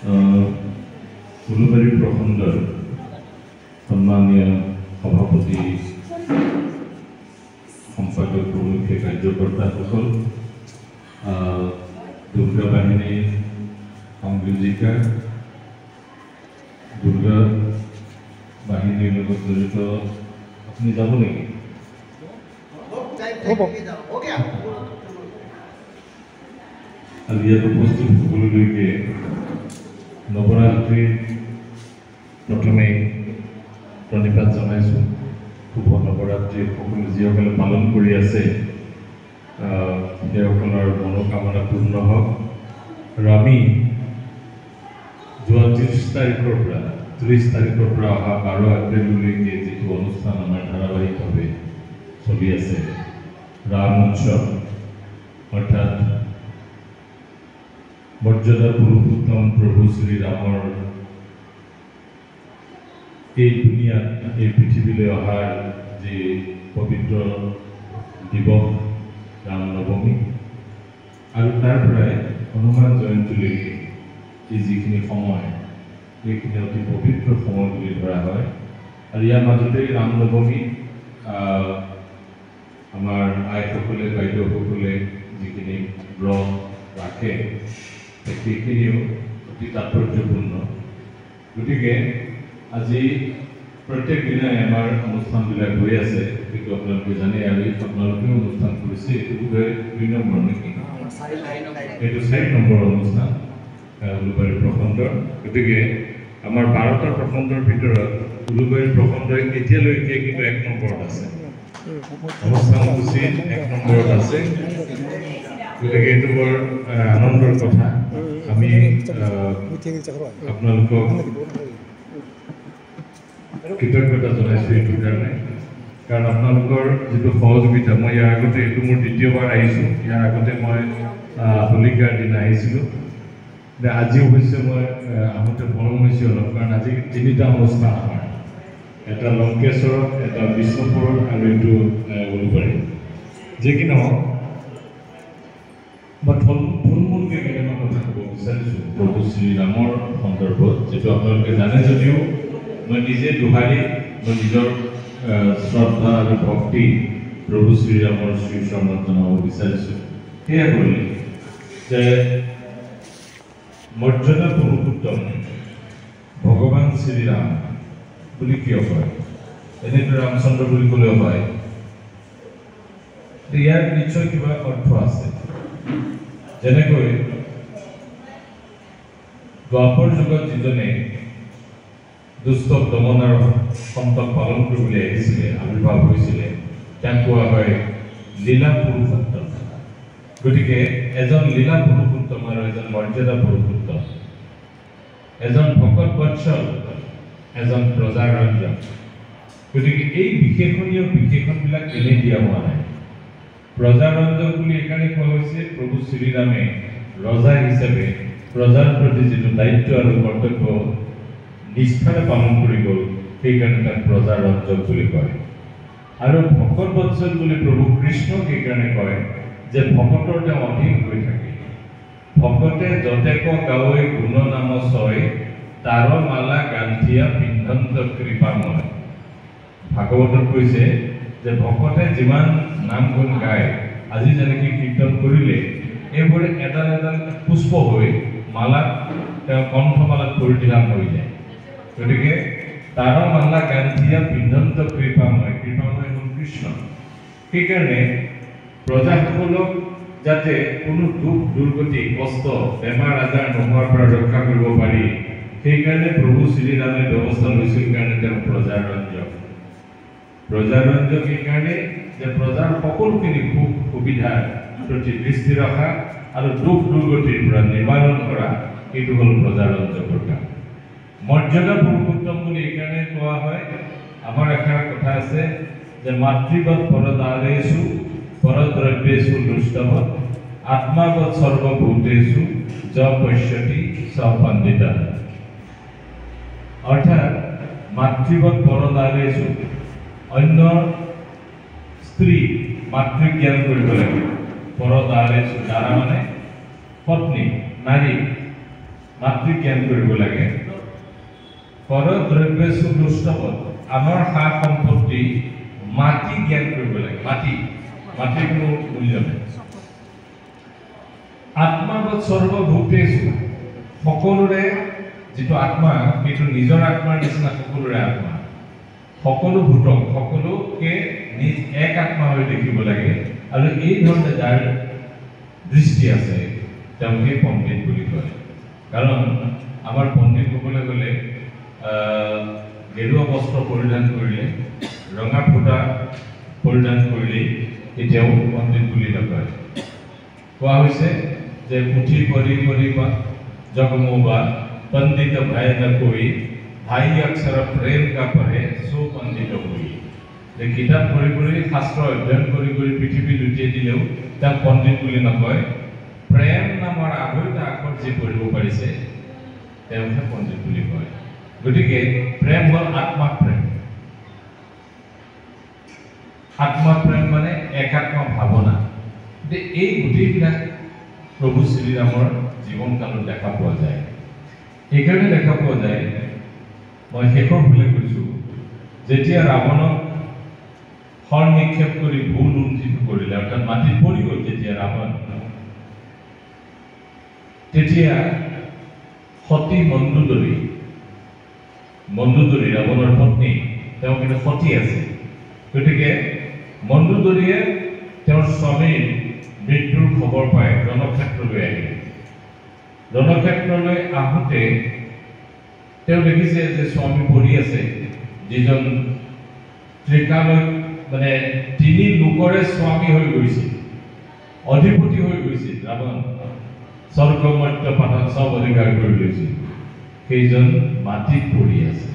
উলুবাৰী প্ৰখণ্ডৰ সন্মানীয় সভাপতি সম্পাদক প্ৰমুখ কাৰ্যকৰ্তাসকল, দুৰ্গা বাহিনীৰ সংযোজিকা, দুৰ্গা বাহিনীৰ লগত জড়িত আপুনি যাব নেকি? আজি ইয়াত উপস্থিত সকলোলৈকে নৱৰাত্ৰিৰ প্ৰথমে প্ৰণিপাত জনাইছোঁ। শুভ নৱৰাত্ৰি সকলো যিসকলে পালন কৰি আছে সেইসকলৰ মনোকামনা পূৰ্ণ হওক। আৰু আমি যোৱা 30 তাৰিখৰ পৰা অহা 12 এপ্ৰিললৈকে যিটো অনুষ্ঠান আমাৰ ধাৰাবাহিকভাৱে চলি আছে, ৰাম উৎসৱ, অৰ্থাৎ মৰ্যাদা পুৰুষোত্তম প্ৰভু শ্ৰীৰামৰ এই দুনিয়াত, এই পৃথিৱীলৈ অহাৰ যি পবিত্ৰ দিৱস ৰাম নৱমী, আৰু তাৰ পৰাই হনুমান জয়ন্তীলৈকে এই যিখিনি সময়, এইখিনি অতি পবিত্ৰ সময় বুলি ধৰা হয়। আৰু ইয়াৰ মাজতেই ৰাম নৱমী আমাৰ আইসকলে, বাইদেউসকলে যিখিনি ব্ৰত ৰাখে সেইখিনিও অতি তাৎপৰ্যপূৰ্ণ। গতিকে আজি প্ৰত্যেক দিনাই আমাৰ অনুষ্ঠানবিলাক হৈ আছে, সেইটো আপোনালোকে জানে। আৰু আপোনালোকেও অনুষ্ঠান কৰিছে, এইটো বোধহয় 2 নম্বৰ নেকি? এইটো 4 নম্বৰ অনুষ্ঠান উলুবাৰী প্ৰখণ্ডৰ। গতিকে আমাৰ 12টা প্ৰখণ্ডৰ ভিতৰত উলুবাৰী প্ৰখণ্ডই এতিয়ালৈকে কিন্তু 1 নম্বৰত আছে, অনুষ্ঠানসূচী 1 নম্বৰত আছে। গতিকে এইটো বৰ আনন্দৰ কথা। আমি আপোনালোকক কৃতজ্ঞতা জনাইছোঁ এইটোৰ কাৰণে, কাৰণ আপোনালোকৰ যিটো সহযোগিতা। মই ইয়াৰ আগতে, এইটো মোৰ 2য়বাৰ আহিছোঁ। ইয়াৰ আগতে মই হোলিকাৰ দিনা আহিছিলোঁ। আজিও হৈছে মই আহোঁতে মৰম হৈছে অলপ, কাৰণ আজি 3টা অনুষ্ঠান আমাৰ, এটা লংকেশ্বৰত, এটা বিষ্ণুপুৰত আৰু এইটো উলুবাৰী। যি কি নহওক, মই থুলমূলকৈ কেইটামান কথা ক'ব বিচাৰিছোঁ প্ৰভু শ্ৰীৰামৰ সন্দৰ্ভত, যিটো আপোনালোকে জানে যদিও মই নিজে দোহাৰি মই নিজৰ শ্ৰদ্ধা আৰু ভক্তি প্ৰভু শ্ৰীৰামৰ শ্ৰীচৰণত জনাব বিচাৰিছোঁ। সেয়া কৰিলে যে মৰ্যাদা পুৰুষোত্তম ভগৱান শ্ৰীৰাম বুলি কিয় কয়? এনেকৈ ৰামচন্দ্ৰ বুলি ক'লেও হয়। ইয়াৰ নিশ্চয় কিবা অৰ্থ আছে। যেনেকৈ দ্বাপৰ যুগত যিজনে দুষ্টক দমন আৰু সন্তক পালন কৰিবলৈ আহিছিলে, আৱিৰ্ভাৱ হৈছিলে, তাক কোৱা হয় লীলা পুৰুষোত্তম। গতিকে এজন লীলা পুৰুষোত্তম আৰু এজন মৰ্যাদা পুৰুষোত্তম, এজন ভকত বৎসল, এজন প্ৰজাৰঞ্জক। গতিকে এই বিশেষণবিলাক এনেই দিয়া হোৱা নাই। প্ৰজাৰঞ্জক বুলি এইকাৰণে কোৱা হৈছে, প্ৰভু শ্ৰীৰামে ৰজা হিচাপে প্ৰজাৰ প্ৰতি যিটো দায়িত্ব আৰু কৰ্তব্য নিষ্ঠাৰে পালন কৰি গ'ল, সেইকাৰণে তাক প্ৰজাৰঞ্জক বুলি কয়। আৰু ভকত বৎসল বুলি প্ৰভু কৃষ্ণক এইকাৰণে কয় যে ভকতৰ তেওঁ অধীন হৈ থাকে। ভকতে যতেক গাৱৈ গুণ নাম ছয়, তাৰ মালা গান্ধিয়া পিন্ধন্ত কৃপাময়। ভাগৱতত কৈছে যে ভকতে যিমান নাম গুণ গায়, আজি যেনেকৈ কীৰ্তন কৰিলে, এইবোৰ এডাল এডাল পুষ্প হৈ মালাত, তেওঁ কণ্ঠমালাত পৰিধান হৈ যায়। গতিকে তাৰ মালা গান্ধিয়া পিন্ধন্ত কৃপাময়, কৃপাময় হ'ল কৃষ্ণ। সেইকাৰণে প্ৰজাসকলক যাতে কোনো দুখ দুৰ্গতি, কষ্ট, বেমাৰ আজাৰ নোহোৱাৰ পৰা ৰক্ষা কৰিব পাৰি, সেইকাৰণে প্ৰভু শ্ৰীৰামে ব্যৱস্থা লৈছিল। কাৰণে তেওঁ প্ৰজাৰঞ্জক। প্ৰজাৰঞ্জক এইকাৰণে যে প্ৰজাৰ সকলোখিনি সুখ সুবিধাৰ প্ৰতি দৃষ্টি ৰখা আৰু দুখ দুৰ্গতিৰ পৰা নিবাৰণ কৰা, এইটো হ'ল প্ৰজাৰঞ্জকৰ কাম। মৰ্যাদা পুৰুষোত্তম বুলি এইকাৰণে কোৱা হয়, আমাৰ এষাৰ কথা আছে যে মাতৃবৎ পৰদাৰেষু পৰদ্ৰব্যেষু দুষ্টবৎ আত্মাবৎ সৰ্বভূতেষু য পশ্যতি স পণ্ডিতা। অৰ্থাৎ মাতৃবৎ পৰদাৰেষু, অন্য স্ত্ৰী মাতৃজ্ঞান কৰিব লাগে। পৰদাৰেষু, দ্বাৰা মানে পত্নী, নাৰী। মাতৃ জ্ঞান কৰিব লাগে পৰ দ্ৰব্যসু দুষ্টবৎ আমাৰ সা সম্পত্তি মাটি জ্ঞান কৰিব লাগে মাটিৰ কোনো মূল্য নাই আত্মাবৎ সৰ্বভূতেষু সকলোৰে যিটো আত্মা সেইটো নিজৰ আত্মাৰ নিচিনা সকলোৰে আত্মা সকলো ভূতক সকলোকে নিজ এক আত্মা হৈ দেখিব লাগে আৰু এই ধৰণে যাৰ দৃষ্টি আছে তেওঁলোকে পণ্ডিত বুলি কয় কাৰণ আমাৰ পণ্ডিত ক'বলৈ গ'লে গেৰুৱা বস্ত্ৰ পৰিধান কৰিলে ৰঙা ফুটা পৰিধান কৰিলে এতিয়াও পণ্ডিত বুলি নকয় কোৱা হৈছে যে পুথি পঢ়ি জগমোবা পণ্ডিত ভাই নকৈ ভাই অক্ষৰ প্ৰেম কা পঢ়ে সো পণ্ডিত হৈ যে কিতাপ পঢ়ি শাস্ত্ৰ অধ্যয়ন কৰি পৃথিৱী লুটিয়াই দিলেও তাক পণ্ডিত বুলি নকয় প্ৰেম নামৰ আঢ়ৈটা আখৰ যি পঢ়িব পাৰিছে তেওঁকহে পণ্ডিত বুলি কয় গতিকে প্ৰেম হ'ল আত্মা প্ৰেম মানে একাত্ম ভাৱনা এই গোটেইবিলাক প্ৰভু শ্ৰীৰামৰ জীৱন কালত দেখা পোৱা যায় এইকাৰণে দেখা পোৱা যায় মই শেষৰ ফালে কৈছোঁ যেতিয়া ৰাৱণক শৰ নিক্ষেপ কৰি ভুল লুণ্ঠিত কৰিলে অৰ্থাৎ মাটিত পৰি গ'ল যেতিয়া ৰাৱণ তেতিয়া সতী মণ্ডোদৰী ৰাৱণৰ পত্নী তেওঁ কিন্তু সতী আছে গতিকে মণ্ডোদৰীয়ে তেওঁৰ স্বামীৰ মৃত্যুৰ খবৰ পাই ৰণক্ষেত্ৰলৈ আহিল ৰণক্ষেত্ৰলৈ আহোঁতে তেওঁ দেখিছে যে স্বামী পৰি আছে যিজন ত্ৰিকালয় মানে তিনি লোকৰে স্বামী হৈ গৈছিল অধিপতি হৈ গৈছিল ৰাৱণ স্বৰ্গ মৰ্ত্য পাতাল সব অধিকাৰ কৰি লৈছিল সেইজন মাটিত পৰি আছে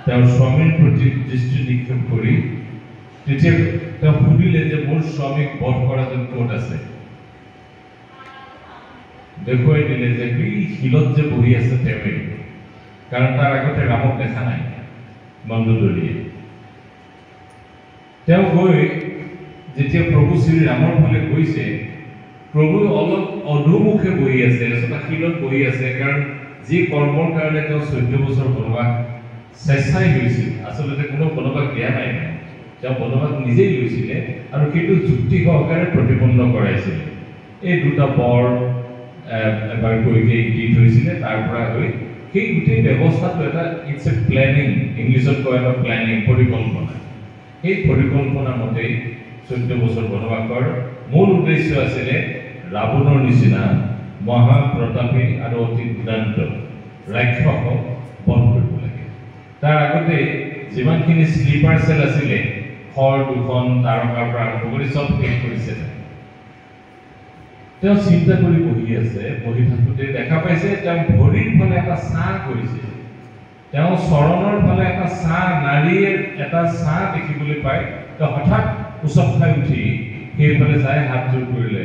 তেওঁৰ স্বামীৰ প্ৰতি দৃষ্টি নিক্ষেপ কৰি তেতিয়া তেওঁ সুধিলে যে মোৰ স্বামীক বধ কৰা যেন ক'ত আছে দেখুৱাই দিলে যে সেই শিলত যে বহি আছে তেওঁৱেই কাৰণ তাৰ আগতে ৰামক দেখা নাই মণ্ডোদৰীয়ে তেওঁ গৈ যেতিয়া প্ৰভু শ্ৰীৰামৰ ফালে গৈছে প্ৰভু অলপ অধুমুখে বহি আছে এটা শিলত বহি আছে কাৰণ যি কৰ্মৰ কাৰণে তেওঁ 14 বছৰ বনবাস চেষ্টাই লৈছিল আচলতে কোনো বনবাস দিয়া নাই তেওঁ বনবাস নিজেই লৈছিলে আৰু সেইটো যুক্তি সহকাৰে প্ৰতিপন্ন কৰাইছিলে এই দুটা বৰ এবাৰ কৈকে দি থৈছিলে তাৰ পৰা হৈ সেই গোটেই ব্যৱস্থাটো এটা ইটছ এ প্লেনিং ইংলিছত কয় এটা প্লেনিং পৰিকল্পনা এই পৰিকল্পনা মতেই 14 বছৰ বনবাসৰ মূল উদ্দেশ্য আছিলে ৰাৱণৰ নিচিনা মহাপ্ৰতাপী আৰু অতি দুৰ্দান্ত ৰাক্ষসক বধ কৰিব লাগে তাৰ আগতে যিমানখিনি স্লিপাৰ চেল আছিলে খৰ দুখন তাৰকাৰ পৰা আৰম্ভ কৰি চব শেষ কৰিছে তেওঁ চিন্তা কৰি বহি আছে বহি থাকোঁতে দেখা পাইছে তেওঁ ভৰিৰ ফালে এটা ছাঁ কৰিছে তেওঁ চৰণৰ ফালে এটা ছাঁ নাৰীৰ এটা ছাঁ দেখিবলৈ পাই তেওঁ হঠাৎ উচপ খাই উঠি সেইফালে যাই হাত জোৰ কৰিলে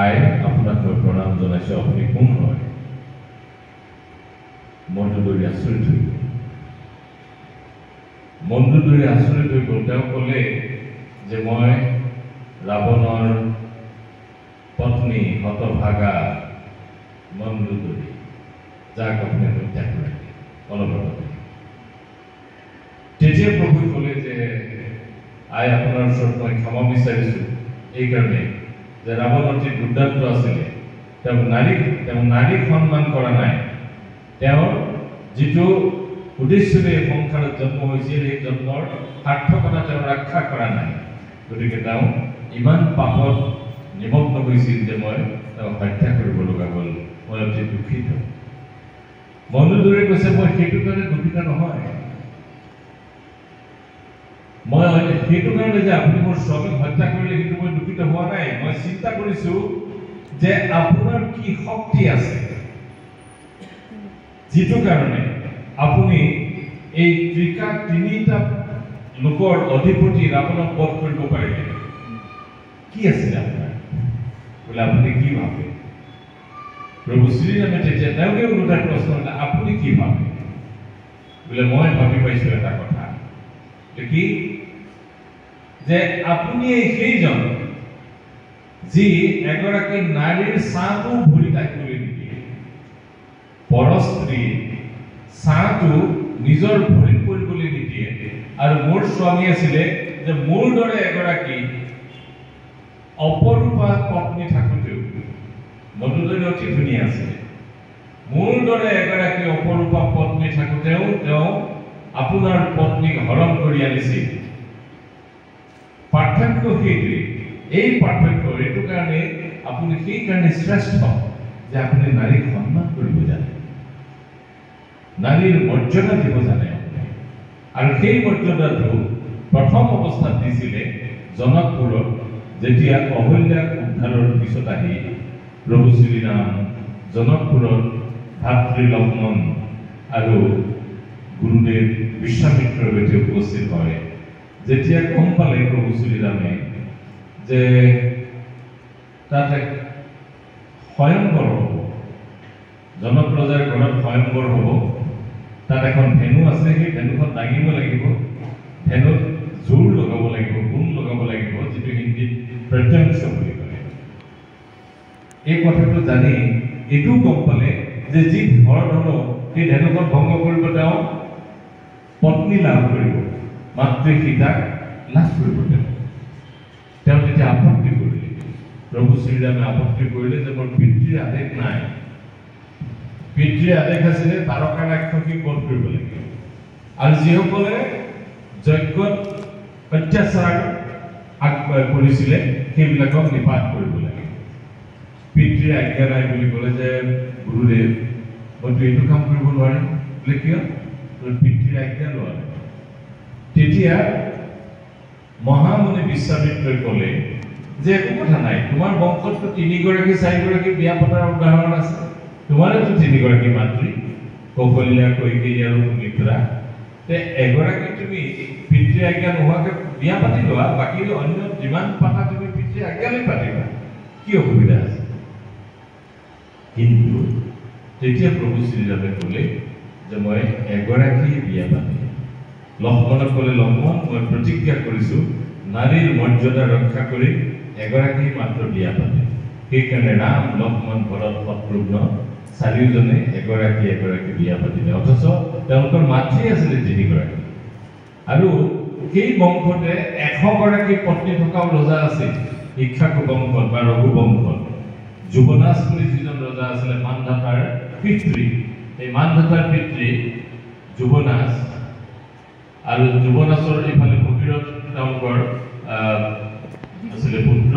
আই আপোনাক মই প্ৰণাম জনাইছোঁ আপুনি কোন হয় মণ্ডোদৰী আচৰিত হৈ গ'ল তেওঁ ক'লে যে মই ৰাৱণৰ পত্নী হতভাগা মণ্ডোদৰী যাক আপুনি হত্যা কৰিলে অলপতে তেতিয়া প্ৰভুৱে ক'লে যে আই আপোনাৰ ওচৰত মই ক্ষমা বিচাৰিছোঁ এইকাৰণে যে ৰাৱণ অতি দুৰ্দান্ত আছিলে তেওঁ নাৰীক সন্মান কৰা নাই তেওঁৰ যিটো উদ্দেশ্যৰে সংসাৰত জন্ম হৈছিল সেই জন্মৰ সাৰ্থকতা তেওঁ ৰক্ষা কৰা নাই গতিকে তেওঁ ইমান পাপত নিমগ্ন হৈছিল যে মই তেওঁক হত্যা কৰিব লগা হ'ল মই অতি দুখিত মণ্ডোদৰীয়ে কৈছে মই সেইটো কাৰণে দুখিত নহয় মই সেইটো কাৰণে যে আপুনি মোৰ স্বামীক হত্যা কৰিলে কিন্তু মই দুখিত হোৱা নাই মই চিন্তা কৰিছোঁ যে আপোনাৰ কি শক্তি আছে যিটো কাৰণে আপুনি এই তিনিটা লোকৰ অধিপতি ৰাৱণক বধ কৰিব পাৰিলে কি আছিলে আপোনাৰ বোলে আপুনি কি ভাবে প্ৰভু শ্ৰীৰামে তেতিয়া তেওঁকে ওলোটা প্ৰশ্ন কৰিলে আপুনি কি ভাবে বোলে মই ভাবি পাইছোঁ এটা কথা কি যে আপুনি সেইজন যি এগৰাকী নাৰীৰ ছাঁটো ভৰি তাক তুলি নিদিয়ে স্ত্ৰী চাহটো নিজৰ ভৰিত পৰিবলৈ নিদিয়ে আৰু মোৰ স্বামী আছিলে যে মোৰ দৰে এগৰাকী অপৰূপা পত্নী থাকোঁতেও মধুদৰী অতি ধুনীয়া আছিলে মোৰ দৰে এগৰাকী অপৰূপা পত্নী থাকোঁতেও তেওঁ আপোনাৰ পত্নীক হৰণ কৰি আনিছিল পাৰ্থক্য সেইটোৱে এই পাৰ্থক্য এইটো কাৰণে আপুনি সেইকাৰণে শ্ৰেষ্ঠ যে আপুনি নাৰীক সন্মান কৰিব জানে নাৰীৰ মৰ্যাদা দিব জানে আৰু সেই মৰ্যাদাটো প্ৰথম অৱস্থাত দিছিলে জনকপুৰত যেতিয়া অহল্যাক উদ্ধাৰৰ পিছত আহি প্ৰভু শ্ৰীৰাম জনকপুৰত ভাতৃ লক্ষ্মণ আৰু গুৰুদেৱ বিশ্বামিত্ৰৰ সৈতে উপস্থিত হয় যেতিয়া গম পালে প্ৰভু শ্ৰীৰামে যে তাত এক স্বয়ংবৰ হ'ব জনক ৰজাৰ ঘৰত স্বয়ংবৰ হ'ব তাত এখন ধেনু আছে সেই ধেনুখন দাঙিব লাগিব ধেনুত জোৰ লগাব লাগিব গুণ লগাব লাগিব যিটো হিন্দীত প্ৰত্যংশ বুলি কয় এই কথাটো জানি এইটোও গম পালে যে যি ঘৰ ধনু সেই ধেনুখন ভংগ কৰিব তেওঁ পত্নী লাভ কৰিব মাতৃ সীতাক লাভ কৰিব তেওঁ তেতিয়া আপত্তি কৰিলে প্ৰভু শ্ৰীৰামে আপত্তি কৰিলে যে মোৰ পিতৃৰ আদেশ নাই পিতৃৰ আদেশ আছিলে তাৰকা ৰাক্ষসীক বধ কৰিব লাগিব আৰু যিসকলে যজ্ঞত অত্যাচাৰ কৰিছিলে সেইবিলাকক নিপাত কৰিব লাগে পিতৃৰ আজ্ঞা নাই বুলি ক'লে যে গুৰুদেৱ মইতো এইটো কাম কৰিব নোৱাৰিম বোলে কিয় পিতৃৰ আজ্ঞা লোৱা নাই তেতিয়া মহামুনি বিশ্বামিত্ৰই ক'লে যে একো কথা নাই তোমাৰ বংশততো 3গৰাকী 4গৰাকী বিয়া পতাৰ উদাহৰণ আছে তোমাৰেতো 3গৰাকী মাতৃ কৌশল্যা কৈকেয়ী আৰু সুমিত্ৰা তে এগৰাকী তুমি পিতৃ আজ্ঞা নোহোৱাকে বিয়া পাতি লোৱা বাকী অন্য যিমান পাতা তুমি পিতৃ আজ্ঞা লৈ পাতিবা কি অসুবিধা আছে কিন্তু তেতিয়া প্ৰভু শ্ৰীৰামে ক'লে যে মই এগৰাকী বিয়া পাতিম লক্ষ্মণক ক'লে লক্ষ্মণ মই প্ৰতিজ্ঞা কৰিছোঁ নাৰীৰ মৰ্যাদা ৰক্ষা কৰি এগৰাকী মাত্ৰ বিয়া পাতিম সেইকাৰণে ৰাম লক্ষ্মণ ভৰত শত্ৰুঘ্ন চাৰিওজনে এগৰাকী বিয়া পাতিলে অথচ তেওঁলোকৰ মাতৃ আছিলে 3গৰাকী আৰু সেই বংশতে 100গৰাকী পত্নী থকাও ৰজা আছিল ইক্ষ্বাকু বংশত বা ৰঘু বংশত যুৱনাশ বুলি যিজন ৰজা আছিলে মানধাতাৰ পিতৃ এই মানধাতাৰ পিতৃ যুৱনাশ আৰু যুৱনাশৰ এইফালে ভগীৰথ তেওঁলোকৰ আছিলে পুত্ৰ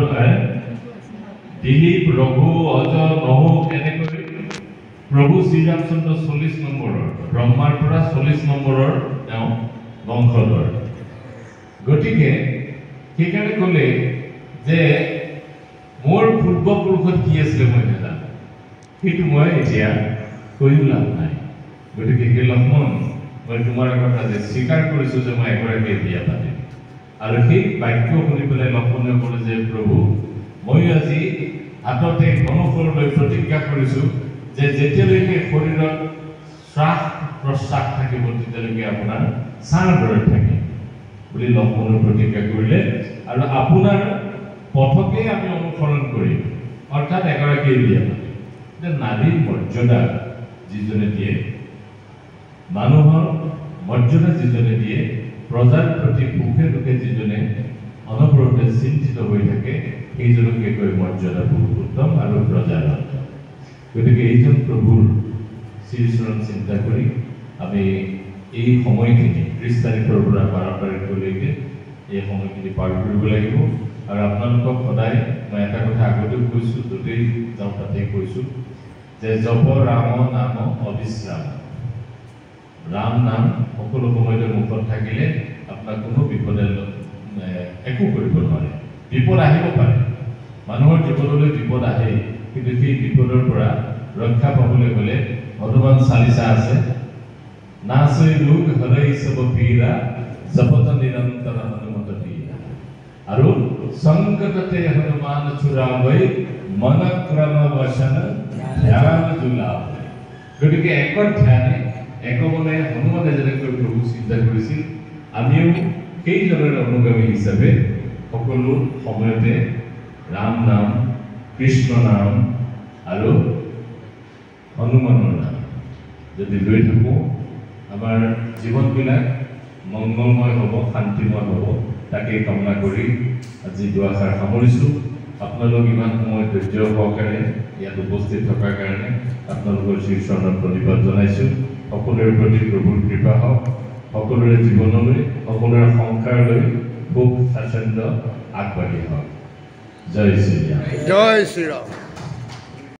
দিলীপ ৰঘু অজ নহু এনেকৈ প্ৰভু শ্ৰীৰামচন্দ্ৰ 40 নম্বৰৰ ব্ৰহ্মাৰ পৰা 40 নম্বৰৰ তেওঁ বংশধৰ গতিকে সেইকাৰণে ক'লে যে মোৰ পূৰ্বপুৰুষত কি আছিলে মই নাজানো সেইটো মই এতিয়া কৈও লাভ নাই গতিকে সেই লক্ষ্মণ মই তোমাৰ আগত আজি স্বীকাৰ কৰিছোঁ যে মই এগৰাকী বিয়া পাতিম আৰু সেই বাক্য শুনি পেলাই লক্ষ্মণে ক'লে যে প্ৰভু মই আজি হাততে ধনুফল লৈ প্ৰতিজ্ঞা কৰিছোঁ যে যেতিয়ালৈকে শৰীৰত শ্বাস প্ৰশ্বাস থাকিব তেতিয়ালৈকে আপোনাৰ ছাৰ দৰে থাকিম বুলি লক্ষ্মণে প্ৰতিজ্ঞা কৰিলে আৰু আপোনাৰ পথকে আমি অনুসৰণ কৰিম অৰ্থাৎ এগৰাকী বিয়া পাতিম যে নাৰীৰ মৰ্যাদা যিজনে দিয়ে মানুহৰ মৰ্যাদা যিজনে দিয়ে প্ৰজাৰ প্ৰতি সুখে দুখে যিজনে অনবৰতে চিন্তিত হৈ থাকে সেইজনকে কৈ মৰ্যাদা পুৰুষোত্তম আৰু প্ৰজাৰ গতিকে এইজন প্ৰভুৰ শ্ৰীচৰণ চিন্তা কৰি আমি এই সময়খিনি 30 তাৰিখৰ পৰা 12 তাৰিখলৈকে এই সময়খিনি পাৰ কৰিব লাগিব আৰু আপোনালোকক সদায় মই এটা কথা আগতেও কৈছোঁ য'তেই যাওঁ তাতেই কৈছোঁ যে জপ ৰাম নাম অবিশ্ৰাম ৰাম নাম সকলো সময়তে মুখত থাকিলে আপোনাৰ কোনো বিপদে একো কৰিব নোৱাৰে বিপদ আহিব পাৰে মানুহৰ জীৱনলৈ বিপদ আহে কিন্তু সেই বিপদৰ পৰা ৰক্ষা পাবলৈ হ'লে হনুমান চালিচা আছে নাচৈ লোক হৰৈ সব পীৰা জপত নিৰন্তৰ হনুমত পীৰা আৰু সংকটতে হনুমান ছুৰাৱৈ মন ক্ৰম বচন ধ্যান জুলাৱৈ গতিকে একত ধ্যানে একমনে হনুমানে যেনেকৈ প্ৰভু চিন্তা কৰিছিল আমিও সেইজনৰ অনুগামী হিচাপে সকলো সময়তে ৰাম নাম কৃষ্ণ নাম আৰু হনুমানৰ নাম যদি লৈ থাকোঁ আমাৰ জীৱনবিলাক মংগলময় হ'ব, শান্তিময় হ'ব, তাকেই কামনা কৰি আজি দুআষাৰ সামৰিছোঁ। আপোনালোক ইমান সময় ধৈৰ্য সহকাৰে ইয়াত উপস্থিত থকাৰ কাৰণে আপোনালোকৰ শ্ৰীচৰণত প্ৰণিপাত জনাইছোঁ। সকলোৰে প্ৰতি প্ৰভুৰ কৃপা হওক, সকলোৰে জীৱনলৈ, সকলোৰে সংসাৰলৈ সুখ স্বাচ্ছন্দ্য আগবাঢ়ি হওক। জয় শ্ৰীৰাম। জয় শ্ৰীৰাম।